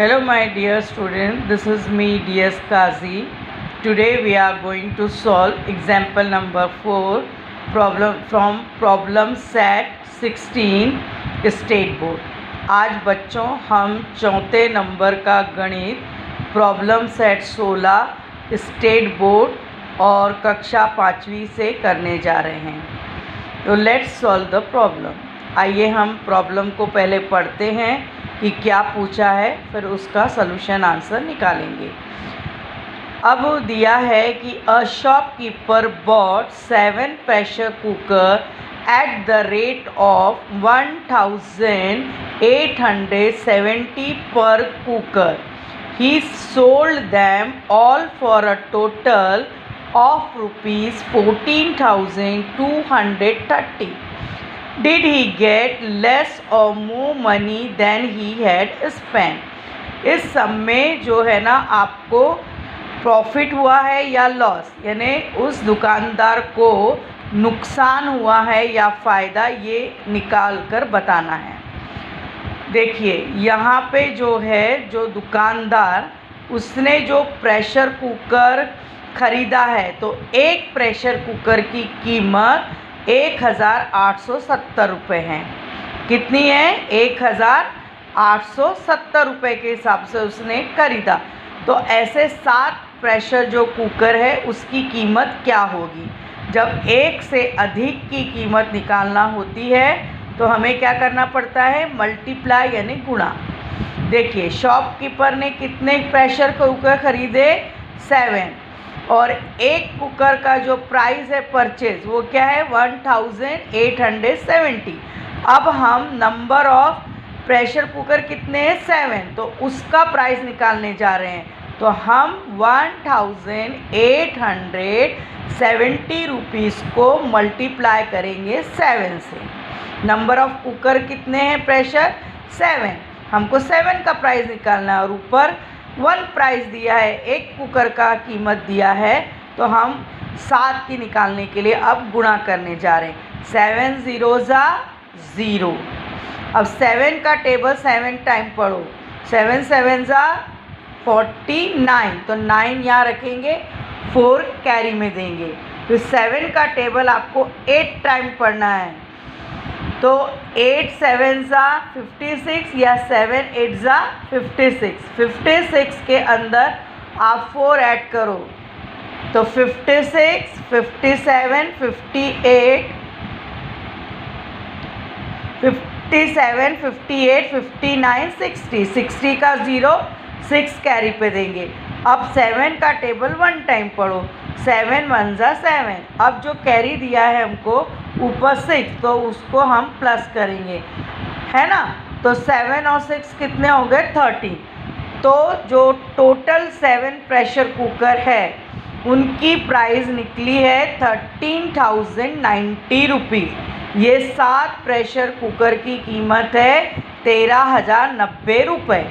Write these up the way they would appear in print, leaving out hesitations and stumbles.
Hello my dear student, this is me DS Kazi. Today we are going to solve example number 4 problem set 16 state board. आज बच्चों हम चौथे number का गणित problem set 16 state board और कक्षा 5वीं से करने जा रहे हैं। तो लेट्स सॉल्व द प्रॉब्लम। आइए हम प्रॉब्लम को पहले पढ़ते हैं कि क्या पूछा है, फिर उसका सॉल्यूशन आंसर निकालेंगे। अब दिया है कि a shopkeeper bot 7 pressure cooker at the rate of 1870 पर cooker. He sold them all for a total of rupees 14,230. Did he get less or more money than he had spent? इस सब में जो है ना आपको प्रॉफिट हुआ है या लॉस, यानी उस दुकानदार को नुकसान हुआ है या फ़ायदा, ये निकाल कर बताना है। देखिए यहाँ पे जो है, जो दुकानदार उसने जो प्रेशर कुकर ख़रीदा है, तो एक प्रेशर कुकर की कीमत 1,870 रुपये हैं। कितनी है? 1,870 रुपये के हिसाब से उसने खरीदा। तो ऐसे 7 प्रेशर जो कुकर है उसकी कीमत क्या होगी? जब एक से अधिक की कीमत निकालना होती है तो हमें क्या करना पड़ता है? मल्टीप्लाई यानी गुणा। देखिए शॉपकीपर ने कितने प्रेशर कुकर खरीदे? 7, और एक कुकर का जो प्राइस है परचेज वो क्या है? 1870। अब हम नंबर ऑफ प्रेशर कुकर कितने हैं? 7, तो उसका प्राइस निकालने जा रहे हैं। तो हम 1870 रुपीज़ को मल्टीप्लाई करेंगे 7 से। नंबर ऑफ कुकर कितने हैं? प्रेशर 7, हमको 7 का प्राइस निकालना है और ऊपर 1 प्राइस दिया है, एक कुकर का कीमत दिया है, तो हम 7 की निकालने के लिए अब गुणा करने जा रहे हैं। 7 0 0। अब 7 का टेबल 7 टाइम पढ़ो। 7 7 49, तो 9 यहाँ रखेंगे, 4 कैरी में देंगे। तो 7 का टेबल आपको 8 टाइम पढ़ना है, तो 8 7 56 या 7 8 56। 56 के अंदर आप 4 ऐड करो, तो 56 57 58 57 58 59 60। 60 का 0 6 कैरी पे देंगे। अब 7 का टेबल 1 टाइम पढ़ो। 7 1 7। अब जो कैरी दिया है हमको ऊपर 6, तो उसको हम प्लस करेंगे, है ना। तो 7 और 6 कितने हो गए? 13। तो जो टोटल 7 प्रेशर कुकर है उनकी प्राइस निकली है 13,090 रुपीज़। ये 7 प्रेशर कुकर की कीमत है 13,090 रुपये।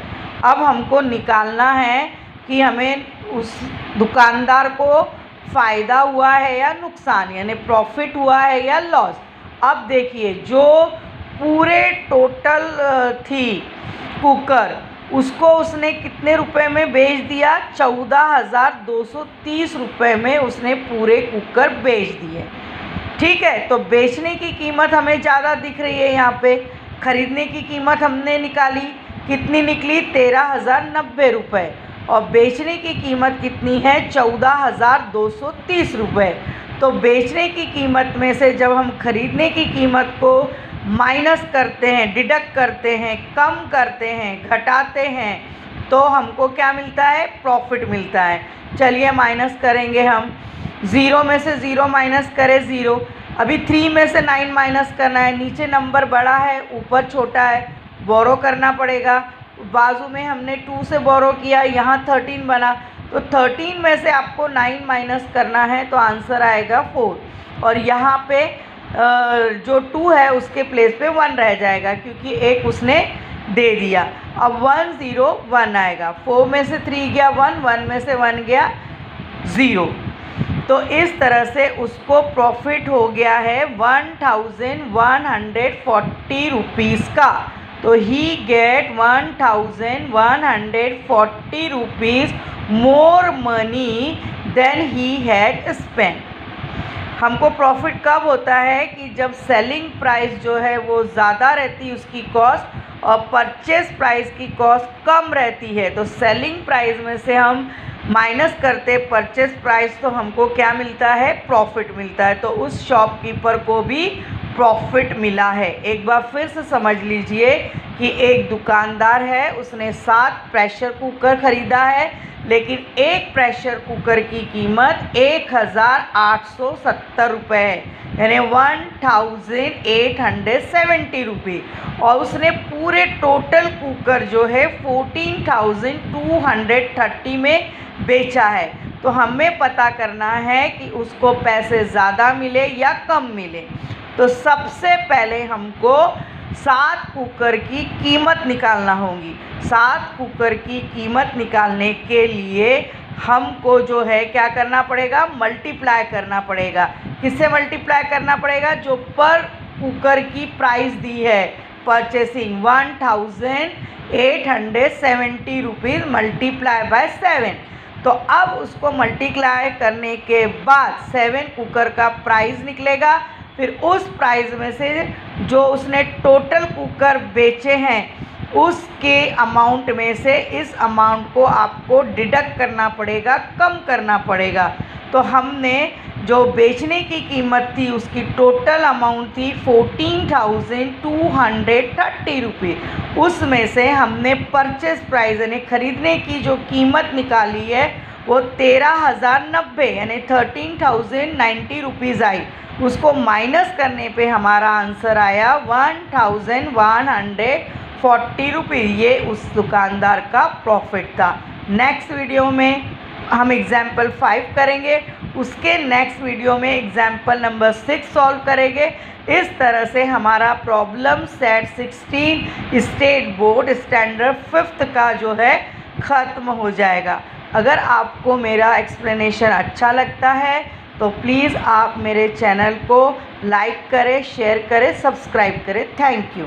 अब हमको निकालना है कि हमें उस दुकानदार को फ़ायदा हुआ है या नुकसान, यानी प्रॉफिट हुआ है या लॉस। अब देखिए जो पूरे टोटल थी कुकर, उसको उसने कितने रुपए में बेच दिया? 14,230 रुपये में उसने पूरे कुकर बेच दिए। ठीक है, तो बेचने की कीमत हमें ज़्यादा दिख रही है यहाँ पे। ख़रीदने की कीमत हमने निकाली, कितनी निकली? 13,090 रुपये, और बेचने की कीमत कितनी है? 14,230 रुपये। तो बेचने की कीमत में से जब हम खरीदने की कीमत को माइनस करते हैं, डिडक्ट करते हैं, कम करते हैं, घटाते हैं, तो हमको क्या मिलता है? प्रॉफिट मिलता है। चलिए माइनस करेंगे हम। 0 में से 0 माइनस करें 0। अभी 3 में से 9 माइनस करना है। नीचे नंबर बड़ा है, ऊपर छोटा है, बोरो करना पड़ेगा। बाजू में हमने 2 से बोरो किया, यहाँ 13 बना, तो 13 में से आपको 9 माइनस करना है, तो आंसर आएगा 4। और यहाँ पे जो 2 है उसके प्लेस पे 1 रह जाएगा, क्योंकि एक उसने दे दिया। अब 1 0 1 आएगा। 4 में से 3 गया 1, 1 में से 1 गया 0। तो इस तरह से उसको प्रॉफिट हो गया है 1,140 रुपीज़ का। तो he get 1140 rupees more money than he had spend. हमको प्रॉफिट कब होता है कि जब सेलिंग प्राइस जो है वो ज़्यादा रहती है उसकी कॉस्ट और परचेस प्राइस की कॉस्ट कम रहती है। तो सेलिंग प्राइस में से हम माइनस करते परचेस प्राइस तो हमको क्या मिलता है, प्रॉफिट मिलता है। तो उस शॉपकीपर को भी प्रॉफिट मिला है। एक बार फिर से समझ लीजिए कि एक दुकानदार है, उसने 7 प्रेशर कुकर ख़रीदा है, लेकिन एक प्रेशर कुकर की कीमत 1870 रुपये है, यानी 1870 रुपये। और उसने पूरे टोटल कुकर जो है 14,230 में बेचा है। तो हमें पता करना है कि उसको पैसे ज़्यादा मिले या कम मिले। तो सबसे पहले हमको 7 कुकर की कीमत निकालना होगी। 7 कुकर की कीमत निकालने के लिए हमको जो है क्या करना पड़ेगा, मल्टीप्लाई करना पड़ेगा। किससे मल्टीप्लाई करना पड़ेगा, जो पर कुकर की प्राइस दी है परचेसिंग 1870 रुपीज़ मल्टीप्लाई बाय 7। तो अब उसको मल्टीप्लाई करने के बाद 7 कुकर का प्राइस निकलेगा। फिर उस प्राइस में से जो उसने टोटल कुकर बेचे हैं उसके अमाउंट में से इस अमाउंट को आपको डिडक्ट करना पड़ेगा, कम करना पड़ेगा। तो हमने जो बेचने की कीमत थी उसकी टोटल अमाउंट थी 14,230 रुपये। उसमें से हमने परचेस प्राइस यानी ख़रीदने की जो कीमत निकाली है वो 13,090 यानी 13,090 रुपीज़ आई। उसको माइनस करने पे हमारा आंसर आया 1,140 रुपीज़। ये उस दुकानदार का प्रॉफिट था। नेक्स्ट वीडियो में हम एग्जाम्पल 5 करेंगे, उसके नेक्स्ट वीडियो में एग्जाम्पल नंबर 6 सॉल्व करेंगे। इस तरह से हमारा problem set 16 state board standard 5th का जो है ख़त्म हो जाएगा। अगर आपको मेरा एक्सप्लेनेशन अच्छा लगता है तो प्लीज़ आप मेरे चैनल को लाइक करें, शेयर करें, सब्सक्राइब करें। Thank you.